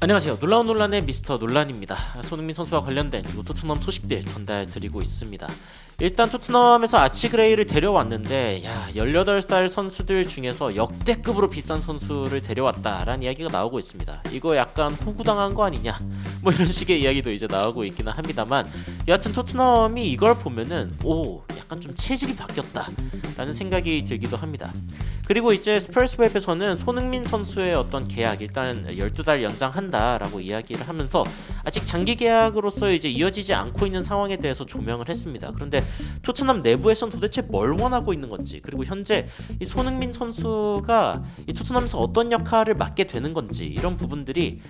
안녕하세요. 놀라운 논란의 미스터 논란입니다. 손흥민 선수와 관련된 그리고 토트넘 소식들 전달드리고 있습니다. 일단 토트넘에서 아치 그레이를 데려왔는데 18살 선수들 중에서 역대급으로 비싼 선수를 데려왔다라는 이야기가 나오고 있습니다. 이거 약간 호구당한 거 아니냐 뭐 이런 식의 이야기도 이제 나오고 있기는 합니다만, 여하튼 토트넘이 이걸 보면은 약간 좀 체질이 바뀌었다 라는 생각이 들기도 합니다. 그리고 이제 스퍼스 웹에서는 손흥민 선수의 어떤 계약 일단 12달 연장한다라고 이야기를 하면서 아직 장기 계약으로서 이제 이어지지 않고 있는 상황에 대해서 조명을 했습니다. 그런데 토트넘 내부에서는 도대체 뭘 원하고 있는 건지, 그리고 현재 이 손흥민 선수가 이 토트넘에서 어떤 역할을 맡게 되는 건지, 이런 부분들이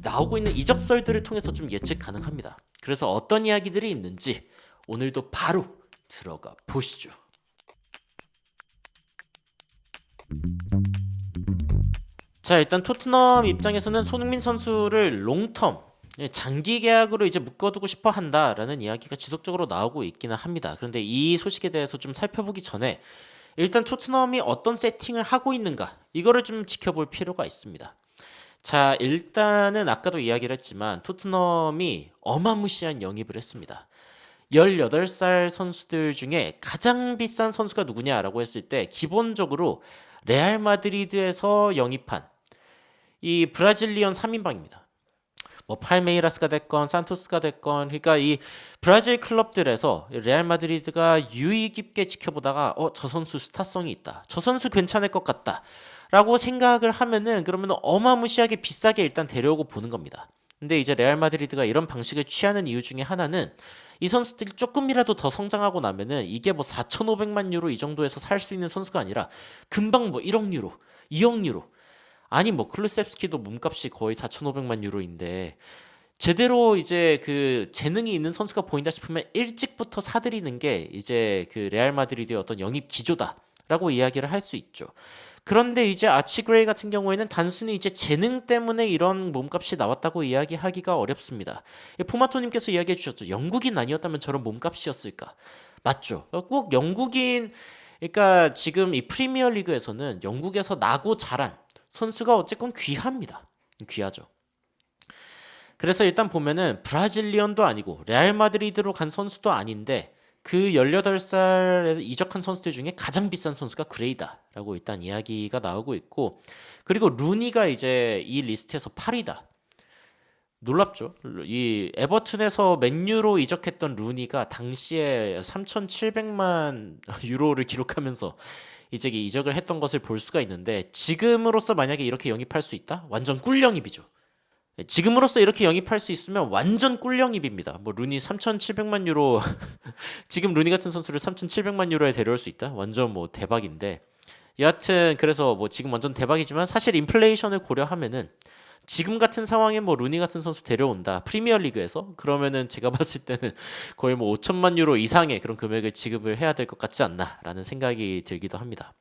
나오고 있는 이적설들을 통해서 좀 예측 가능합니다. 그래서 어떤 이야기들이 있는지 오늘도 바로 들어가 보시죠. 자, 일단 토트넘 입장에서는 손흥민 선수를 롱텀 장기 계약으로 이제 묶어두고 싶어 한다라는 이야기가 지속적으로 나오고 있기는 합니다. 그런데 이 소식에 대해서 좀 살펴보기 전에 일단 토트넘이 어떤 세팅을 하고 있는가, 이거를 좀 지켜볼 필요가 있습니다. 자, 일단은 아까도 이야기를 했지만 토트넘이 어마무시한 영입을 했습니다. 18살 선수들 중에 가장 비싼 선수가 누구냐라고 했을 때 기본적으로 레알 마드리드에서 영입한 이 브라질리언 3인방입니다. 뭐 팔메이라스가 됐건 산토스가 됐건, 그러니까 이 브라질 클럽들에서 레알 마드리드가 유의 깊게 지켜보다가 저 선수 스타성이 있다, 저 선수 괜찮을 것 같다 라고 생각을 하면은, 그러면 어마무시하게 비싸게 일단 데려오고 보는 겁니다. 근데 이제 레알 마드리드가 이런 방식을 취하는 이유 중에 하나는 이 선수들이 조금이라도 더 성장하고 나면은 이게 뭐 4,500만 유로 이 정도에서 살 수 있는 선수가 아니라 금방 뭐 1억 유로, 2억 유로, 아니 뭐 클루셉스키도 몸값이 거의 4,500만 유로인데 제대로 이제 그 재능이 있는 선수가 보인다 싶으면 일찍부터 사들이는 게 이제 그 레알 마드리드의 어떤 영입 기조다라고 이야기를 할 수 있죠. 그런데 이제 아치 그레이 같은 경우에는 단순히 이제 재능 때문에 이런 몸값이 나왔다고 이야기하기가 어렵습니다. 포마토님께서 이야기해 주셨죠. 영국인 아니었다면 저런 몸값이었을까? 맞죠. 꼭 영국인, 그러니까 지금 이 프리미어 리그에서는 영국에서 나고 자란 선수가 어쨌건 귀합니다. 귀하죠. 그래서 일단 보면은 브라질리언도 아니고 레알 마드리드로 간 선수도 아닌데 그 18살에서 이적한 선수들 중에 가장 비싼 선수가 그레이다라고 일단 이야기가 나오고 있고, 그리고 루니가 이제 이 리스트에서 8위다. 놀랍죠? 이 에버튼에서 맨유로 이적했던 루니가 당시에 3,700만 유로를 기록하면서 이제 이적을 했던 것을 볼 수가 있는데, 지금으로서 만약에 이렇게 영입할 수 있다? 완전 꿀 영입이죠. 지금으로서 이렇게 영입할 수 있으면 완전 꿀 영입입니다. 뭐 루니 3,700만 유로 지금 루니 같은 선수를 3,700만 유로에 데려올 수 있다? 완전 뭐 대박인데, 여하튼 그래서 뭐 지금 완전 대박이지만 사실 인플레이션을 고려하면은 지금 같은 상황에 뭐 루니 같은 선수 데려온다 프리미어 리그에서, 그러면은 제가 봤을 때는 거의 뭐 5천만 유로 이상의 그런 금액을 지급을 해야 될 것 같지 않나라는 생각이 들기도 합니다.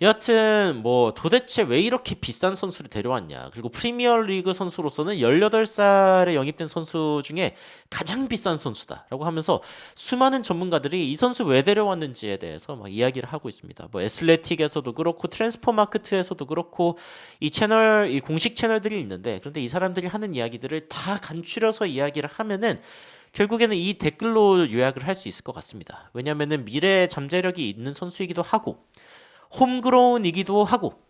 여하튼 뭐 도대체 왜 이렇게 비싼 선수를 데려왔냐, 그리고 프리미어리그 선수로서는 18살에 영입된 선수 중에 가장 비싼 선수다라고 하면서 수많은 전문가들이 이 선수 왜 데려왔는지에 대해서 막 이야기를 하고 있습니다. 뭐 애슬레틱에서도 그렇고 트랜스퍼마크트에서도 그렇고 이 채널, 이 공식 채널들이 있는데, 그런데 이 사람들이 하는 이야기들을 다 간추려서 이야기를 하면은 결국에는 이 댓글로 요약을 할 수 있을 것 같습니다. 왜냐면은 미래 잠재력이 있는 선수이기도 하고 홈그로운이기도 하고,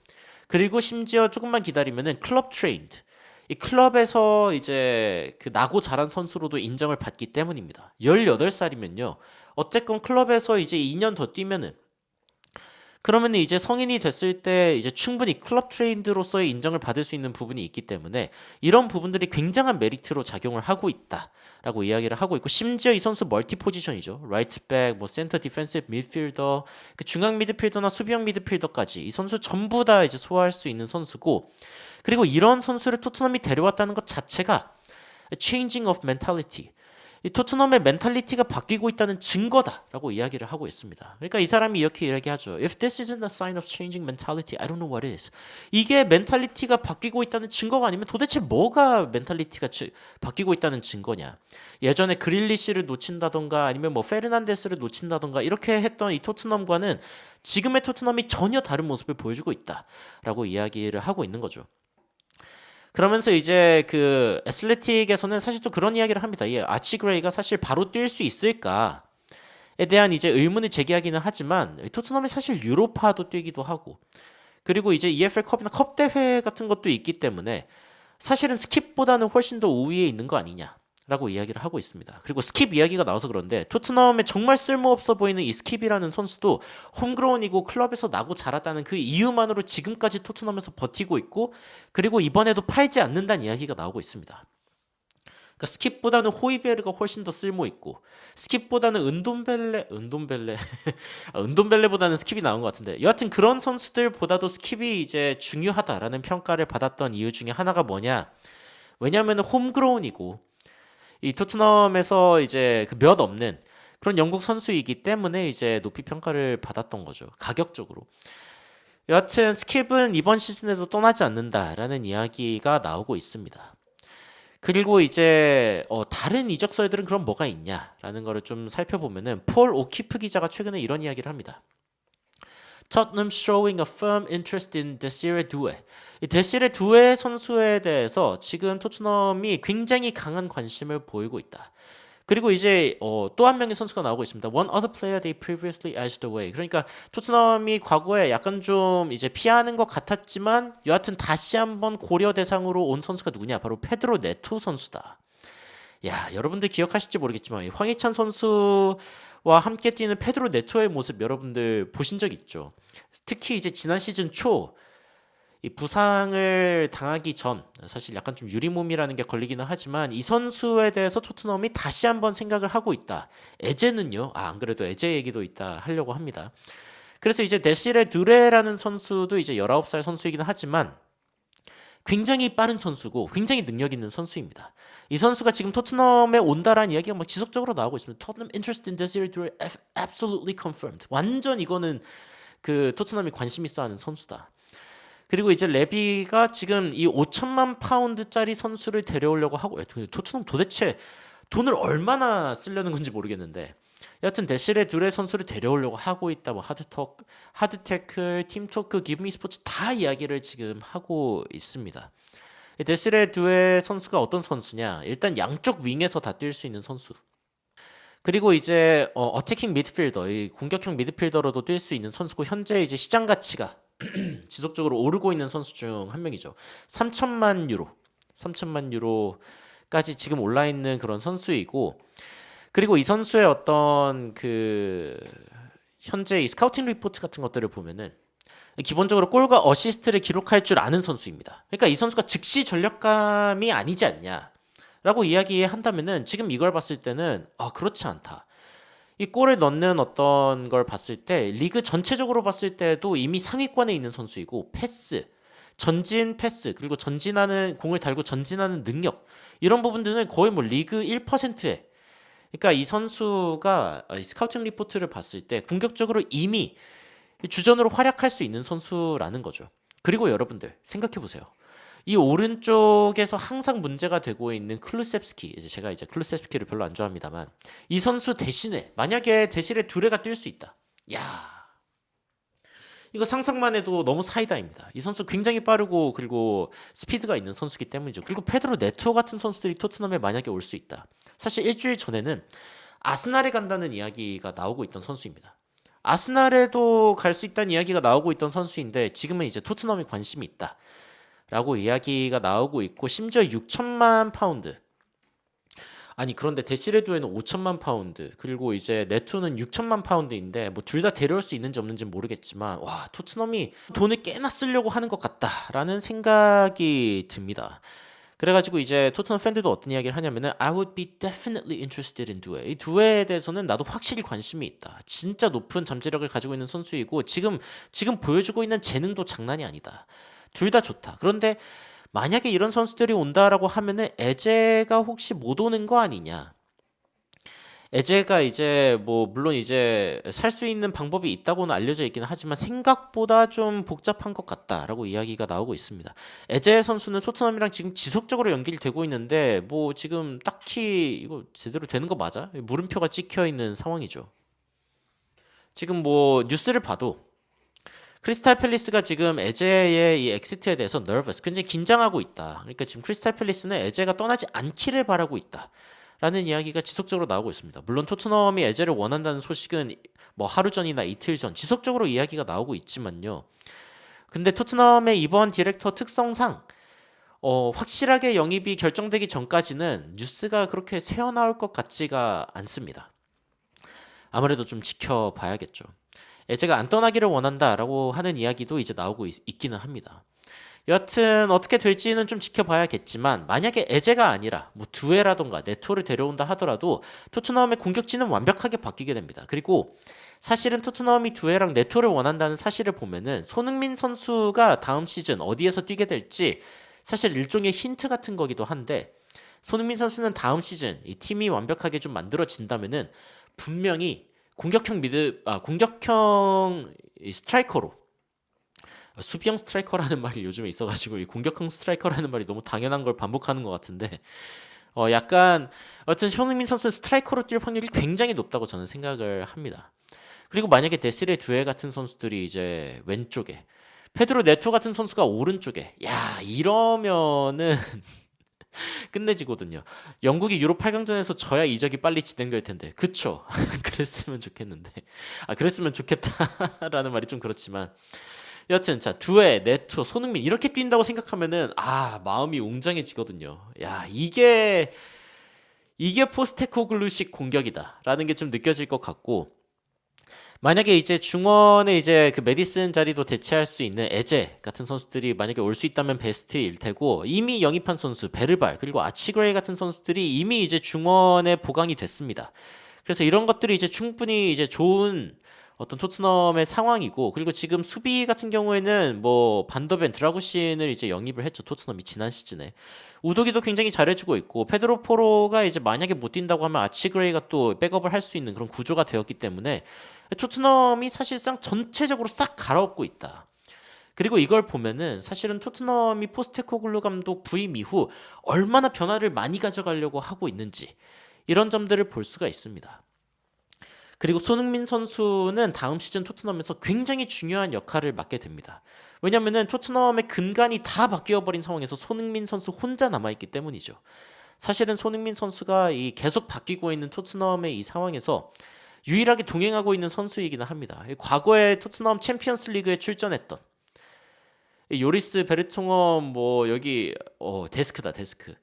그리고 심지어 조금만 기다리면은 클럽 트레인드, 이 클럽에서 이제 그 나고 자란 선수로도 인정을 받기 때문입니다. 18살이면요 어쨌건 클럽에서 이제 2년 더 뛰면은, 그러면 이제 성인이 됐을 때 이제 충분히 클럽 트레인드로서의 인정을 받을 수 있는 부분이 있기 때문에 이런 부분들이 굉장한 메리트로 작용을 하고 있다라고 이야기를 하고 있고, 심지어 이 선수 멀티 포지션이죠. 라이트백, 뭐 센터 디펜시브 미드필더, 그 중앙 미드필더나 수비형 미드필더까지 이 선수 전부 다 이제 소화할 수 있는 선수고, 그리고 이런 선수를 토트넘이 데려왔다는 것 자체가 changing of mentality, 이 토트넘의 멘탈리티가 바뀌고 있다는 증거다라고 이야기를 하고 있습니다. 그러니까 이 사람이 이렇게 이야기하죠. If this isn't a sign of changing mentality, I don't know what is. 이게 멘탈리티가 바뀌고 있다는 증거가 아니면 도대체 뭐가 멘탈리티가 바뀌고 있다는 증거냐. 예전에 그릴리시를 놓친다던가 아니면 뭐 페르난데스를 놓친다던가 이렇게 했던 이 토트넘과는 지금의 토트넘이 전혀 다른 모습을 보여주고 있다라고 이야기를 하고 있는 거죠. 그러면서 이제 그 애슬레틱에서는 사실 또 그런 이야기를 합니다. 이 아치 그레이가 사실 바로 뛸 수 있을까에 대한 이제 의문을 제기하기는 하지만 토트넘이 사실 유로파도 뛰기도 하고 그리고 이제 EFL 컵이나 컵 대회 같은 것도 있기 때문에 사실은 스킵보다는 훨씬 더 우위에 있는 거 아니냐라고 이야기를 하고 있습니다. 그리고 스킵 이야기가 나와서 그런데 토트넘에 정말 쓸모없어 보이는 이 스킵이라는 선수도 홈그라운이고 클럽에서 나고 자랐다는 그 이유만으로 지금까지 토트넘에서 버티고 있고 그리고 이번에도 팔지 않는다는 이야기가 나오고 있습니다. 그러니까 스킵보다는 호이베르가 훨씬 더 쓸모 있고 스킵보다는 은돈벨레 은돈벨레보다는 스킵이 나온 것 같은데 여하튼 그런 선수들보다도 스킵이 이제 중요하다라는 평가를 받았던 이유 중에 하나가 뭐냐? 왜냐하면 홈그라운이고 이 토트넘에서 이제 그 몇 없는 그런 영국 선수이기 때문에 이제 높이 평가를 받았던 거죠. 가격적으로. 여하튼 스킵은 이번 시즌에도 떠나지 않는다라는 이야기가 나오고 있습니다. 그리고 이제 다른 이적설들은 그럼 뭐가 있냐라는 거를 좀 살펴보면은 폴 오키프 기자가 최근에 이런 이야기를 합니다. Tottenham showing a firm interest in 데시레 두에. 이 데시레 두에 선수에 대해서 지금 토트넘이 굉장히 강한 관심을 보이고 있다. 그리고 이제 또 한 명의 선수가 나오고 있습니다. One other player they previously edged away. 그러니까 토트넘이 과거에 약간 좀 이제 피하는 것 같았지만 여하튼 다시 한번 고려 대상으로 온 선수가 누구냐? 바로 페드로 네토 선수다. 야, 여러분들 기억하실지 모르겠지만 황희찬 선수와 함께 뛰는 페드로 네토의 모습 여러분들 보신 적 있죠? 특히 이제 지난 시즌 초 이 부상을 당하기 전 사실 약간 좀 유리몸이라는 게 걸리기는 하지만 이 선수에 대해서 토트넘이 다시 한번 생각을 하고 있다. 에제는요. 안 그래도 에제 얘기도 있다 하려고 합니다. 그래서 이제 데시레 두레라는 선수도 이제 19살 선수이긴 하지만 굉장히 빠른 선수고 굉장히 능력 있는 선수입니다. 이 선수가 지금 토트넘에 온다라는 이야기가 막 지속적으로 나오고 있습니다. 토트넘 interest in 데시레 두레 absolutely confirmed. 완전 이거는 그 토트넘이 관심 있어 하는 선수다. 그리고 이제 레비가 지금 이 5천만 파운드짜리 선수를 데려오려고 하고 토트넘 도대체 돈을 얼마나 쓰려는 건지 모르겠는데 여하튼 데시레 두레 선수를 데려오려고 하고 있다. 뭐 하드테클, 팀토크, 기브미 스포츠 다 이야기를 지금 하고 있습니다. 데시레 두레 선수가 어떤 선수냐? 일단 양쪽 윙에서 다 뛸 수 있는 선수. 그리고 이제 어태킹 미드필더, 이 공격형 미드필더로도 뛸 수 있는 선수고 현재 이제 시장 가치가 지속적으로 오르고 있는 선수 중 한 명이죠. 3천만 유로까지 지금 올라 있는 그런 선수이고 그리고 이 선수의 어떤 그 현재 이 스카우팅 리포트 같은 것들을 보면은 기본적으로 골과 어시스트를 기록할 줄 아는 선수입니다. 그러니까 이 선수가 즉시 전력감이 아니지 않냐라고 이야기한다면은 지금 이걸 봤을 때는 그렇지 않다. 이 골을 넣는 어떤 걸 봤을 때 리그 전체적으로 봤을 때도 이미 상위권에 있는 선수이고 전진 패스 그리고 전진하는 공을 달고 전진하는 능력 이런 부분들은 거의 뭐 리그 1%에 그러니까 이 선수가 스카우팅 리포트를 봤을 때 공격적으로 이미 주전으로 활약할 수 있는 선수라는 거죠. 그리고 여러분들 생각해 보세요. 이 오른쪽에서 항상 문제가 되고 있는 클루셉스키 제가 이제 클루셉스키를 별로 안 좋아합니다만 이 선수 대신에 만약에 데시레 두레가 뛸 수 있다. 야, 이거 상상만 해도 너무 사이다입니다. 이 선수 굉장히 빠르고 그리고 스피드가 있는 선수기 때문이죠. 그리고 페드로 네토 같은 선수들이 토트넘에 만약에 올 수 있다. 사실 일주일 전에는 아스날에 간다는 이야기가 나오고 있던 선수입니다. 아스날에도 갈 수 있다는 이야기가 나오고 있던 선수인데 지금은 이제 토트넘이 관심이 있다. 라고 이야기가 나오고 있고 심지어 6천만 파운드 아니 그런데 데시레두에는 5천만 파운드 그리고 이제 네토는 6천만 파운드인데 뭐 둘 다 데려올 수 있는지 없는지 모르겠지만 와 토트넘이 돈을 꽤나 쓰려고 하는 것 같다라는 생각이 듭니다. 그래가지고 이제 토트넘 팬들도 어떤 이야기를 하냐면은 I would be definitely interested in 두에 이 두에에 대해서는 나도 확실히 관심이 있다. 진짜 높은 잠재력을 가지고 있는 선수이고 지금 보여주고 있는 재능도 장난이 아니다. 둘 다 좋다. 그런데 만약에 이런 선수들이 온다라고 하면은 에제가 혹시 못 오는 거 아니냐? 에제가 이제 뭐 물론 이제 살 수 있는 방법이 있다고는 알려져 있기는 하지만 생각보다 좀 복잡한 것 같다라고 이야기가 나오고 있습니다. 에제 선수는 토트넘이랑 지금 지속적으로 연결되고 있는데 뭐 지금 딱히 이거 제대로 되는 거 맞아? 물음표가 찍혀 있는 상황이죠. 지금 뭐 뉴스를 봐도 크리스탈 팰리스가 지금 에제의 이 엑시트에 대해서 nervous, 굉장히 긴장하고 있다. 그러니까 지금 크리스탈 팰리스는 에제가 떠나지 않기를 바라고 있다. 라는 이야기가 지속적으로 나오고 있습니다. 물론 토트넘이 에제를 원한다는 소식은 뭐 하루 전이나 이틀 전 지속적으로 이야기가 나오고 있지만요. 근데 토트넘의 이번 디렉터 특성상 확실하게 영입이 결정되기 전까지는 뉴스가 그렇게 새어나올 것 같지가 않습니다. 아무래도 좀 지켜봐야겠죠. 에제가 안 떠나기를 원한다라고 하는 이야기도 이제 나오고 있기는 합니다. 여하튼 어떻게 될지는 좀 지켜봐야겠지만 만약에 에제가 아니라 뭐 두에라던가 네토를 데려온다 하더라도 토트넘의 공격진은 완벽하게 바뀌게 됩니다. 그리고 사실은 토트넘이 두에랑 네토를 원한다는 사실을 보면은 손흥민 선수가 다음 시즌 어디에서 뛰게 될지 사실 일종의 힌트 같은 거기도 한데, 손흥민 선수는 다음 시즌 이 팀이 완벽하게 좀 만들어진다면은 분명히 공격형 스트라이커로, 수비형 스트라이커라는 말이 요즘에 있어가지고 이 공격형 스트라이커라는 말이 너무 당연한 걸 반복하는 것 같은데, 약간 어쨌든 손흥민 선수는 스트라이커로 뛸 확률이 굉장히 높다고 저는 생각을 합니다. 그리고 만약에 데시레 두에 같은 선수들이 이제 왼쪽에, 페드로 네토 같은 선수가 오른쪽에, 야 이러면은 끝내지거든요. 영국이 유로 8강전에서 져야 이적이 빨리 진행될 텐데, 그쵸? 그랬으면 좋겠는데, 그랬으면 좋겠다라는 말이 좀 그렇지만, 여튼 자 두에 네토 손흥민 이렇게 뛴다고 생각하면은 마음이 웅장해지거든요. 야 이게 포스테코글루식 공격이다라는 게 좀 느껴질 것 같고, 만약에 이제 중원에 이제 그 메디슨 자리도 대체할 수 있는 에제 같은 선수들이 만약에 올 수 있다면 베스트일 테고, 이미 영입한 선수 베르발 그리고 아치그레이 같은 선수들이 이미 이제 중원에 보강이 됐습니다. 그래서 이런 것들이 이제 충분히 이제 좋은 어떤 토트넘의 상황이고, 그리고 지금 수비 같은 경우에는 뭐 반더벤 드라구신을 이제 영입을 했죠. 토트넘이 지난 시즌에 우도기도 굉장히 잘해주고 있고, 페드로 포로가 이제 만약에 못 뛴다고 하면 아치그레이가 또 백업을 할 수 있는 그런 구조가 되었기 때문에 토트넘이 사실상 전체적으로 싹 갈아엎고 있다. 그리고 이걸 보면은 사실은 토트넘이 포스테코글루 감독 부임 이후 얼마나 변화를 많이 가져가려고 하고 있는지, 이런 점들을 볼 수가 있습니다. 그리고 손흥민 선수는 다음 시즌 토트넘에서 굉장히 중요한 역할을 맡게 됩니다. 왜냐면은 토트넘의 근간이 다 바뀌어버린 상황에서 손흥민 선수 혼자 남아있기 때문이죠. 사실은 손흥민 선수가 이 계속 바뀌고 있는 토트넘의 이 상황에서 유일하게 동행하고 있는 선수이기는 합니다. 과거에 토트넘 챔피언스 리그에 출전했던 요리스 베르통엄, 뭐 여기 데스크다 데스크,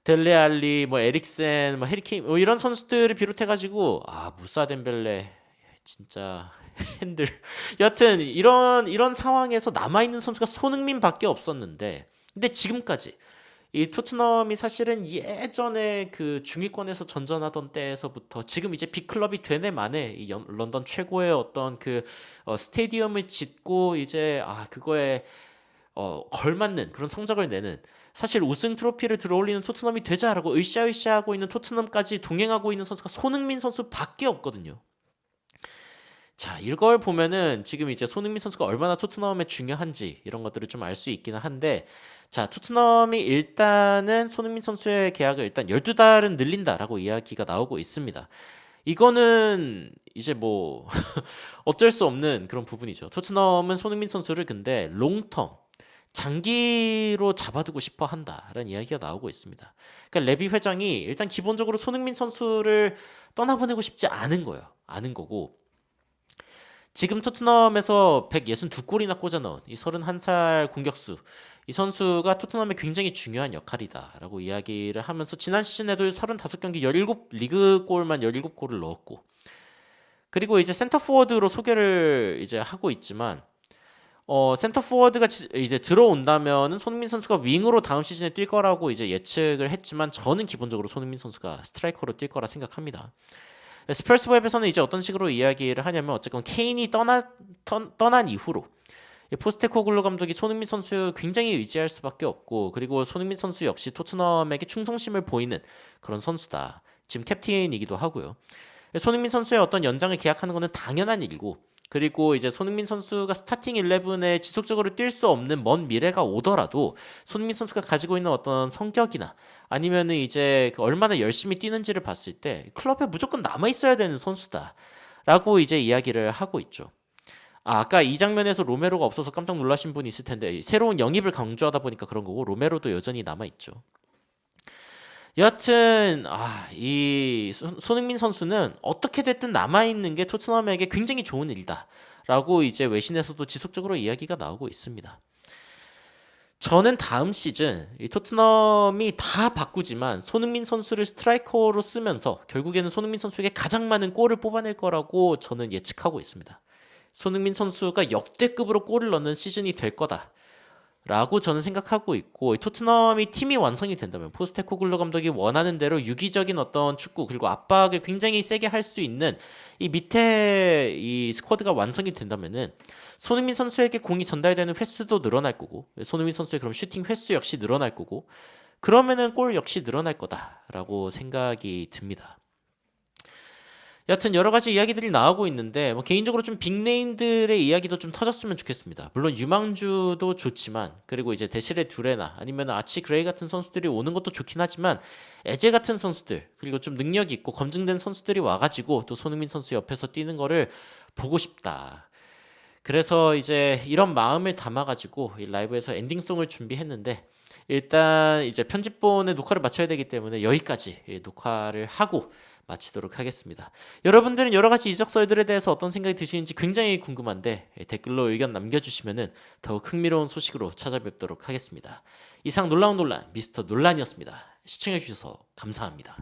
델레알리, 뭐 에릭센, 뭐 해리케인, 뭐 이런 선수들을 비롯해가지고 무사 덴벨레 진짜 핸들. 여튼 이런 상황에서 남아있는 선수가 손흥민밖에 없었는데, 근데 지금까지 이 토트넘이 사실은 예전에 그 중위권에서 전전하던 때에서부터 지금 이제 빅클럽이 되네 만에 이 런던 최고의 어떤 그 스테디움을 짓고 이제 그거에 걸맞는 그런 성적을 내는, 사실 우승 트로피를 들어올리는 토트넘이 되자라고 으쌰으쌰하고 있는 토트넘까지 동행하고 있는 선수가 손흥민 선수밖에 없거든요. 자, 이걸 보면은 지금 이제 손흥민 선수가 얼마나 토트넘에 중요한지 이런 것들을 좀 알 수 있기는 한데, 자, 토트넘이 일단은 손흥민 선수의 계약을 일단 12달은 늘린다라고 이야기가 나오고 있습니다. 이거는 이제 뭐 어쩔 수 없는 그런 부분이죠. 토트넘은 손흥민 선수를 근데 롱텀, 장기로 잡아두고 싶어 한다라는 이야기가 나오고 있습니다. 그러니까 레비 회장이 일단 기본적으로 손흥민 선수를 떠나보내고 싶지 않은 거예요. 아는 거고, 지금 토트넘에서 162골이나 꽂아 넣은 이 31살 공격수, 이 선수가 토트넘에 굉장히 중요한 역할이다라고 이야기를 하면서 지난 시즌에도 35경기 17 리그골만 17골을 넣었고, 그리고 이제 센터 포워드로 소개를 이제 하고 있지만, 센터 포워드가 이제 들어온다면은 손흥민 선수가 윙으로 다음 시즌에 뛸 거라고 이제 예측을 했지만, 저는 기본적으로 손흥민 선수가 스트라이커로 뛸 거라 생각합니다. 스퍼스 웹에서는 이제 어떤 식으로 이야기를 하냐면, 어쨌건 케인이 떠난 이후로 포스테코글루 감독이 손흥민 선수 굉장히 의지할 수밖에 없고, 그리고 손흥민 선수 역시 토트넘에게 충성심을 보이는 그런 선수다. 지금 캡틴이기도 하고요. 손흥민 선수의 어떤 연장을 계약하는 것은 당연한 일이고, 그리고 이제 손흥민 선수가 스타팅 11에 지속적으로 뛸 수 없는 먼 미래가 오더라도 손흥민 선수가 가지고 있는 어떤 성격이나 아니면은 이제 얼마나 열심히 뛰는지를 봤을 때 클럽에 무조건 남아 있어야 되는 선수다라고 이제 이야기를 하고 있죠. 아까 이 장면에서 로메로가 없어서 깜짝 놀라신 분이 있을 텐데 새로운 영입을 강조하다 보니까 그런 거고 로메로도 여전히 남아 있죠. 여하튼 이 손흥민 선수는 어떻게 됐든 남아 있는 게 토트넘에게 굉장히 좋은 일이다라고 이제 외신에서도 지속적으로 이야기가 나오고 있습니다. 저는 다음 시즌 이 토트넘이 다 바꾸지만 손흥민 선수를 스트라이커로 쓰면서 결국에는 손흥민 선수에게 가장 많은 골을 뽑아낼 거라고 저는 예측하고 있습니다. 손흥민 선수가 역대급으로 골을 넣는 시즌이 될 거다라고 저는 생각하고 있고 토트넘이 팀이 완성이 된다면 포스테코글루 감독이 원하는 대로 유기적인 어떤 축구 그리고 압박을 굉장히 세게 할 수 있는 이 밑에 이 스쿼드가 완성이 된다면은 손흥민 선수에게 공이 전달되는 횟수도 늘어날 거고 손흥민 선수의 그럼 슈팅 횟수 역시 늘어날 거고 그러면은 골 역시 늘어날 거다라고 생각이 듭니다. 여하튼 여러 가지 이야기들이 나오고 있는데 뭐 개인적으로 좀 빅네임들의 이야기도 좀 터졌으면 좋겠습니다. 물론 유망주도 좋지만 그리고 이제 데시레 두레나 아니면 아치 그레이 같은 선수들이 오는 것도 좋긴 하지만 에제 같은 선수들 그리고 좀 능력이 있고 검증된 선수들이 와가지고 또 손흥민 선수 옆에서 뛰는 거를 보고 싶다. 그래서 이제 이런 마음을 담아가지고 이 라이브에서 엔딩송을 준비했는데 일단 이제 편집본의 녹화를 마쳐야 되기 때문에 여기까지 녹화를 하고 마치도록 하겠습니다. 여러분들은 여러 가지 이적설들에 대해서 어떤 생각이 드시는지 굉장히 궁금한데 댓글로 의견 남겨주시면 더욱 흥미로운 소식으로 찾아뵙도록 하겠습니다. 이상 놀라운 논란 미스터 논란이었습니다. 시청해주셔서 감사합니다.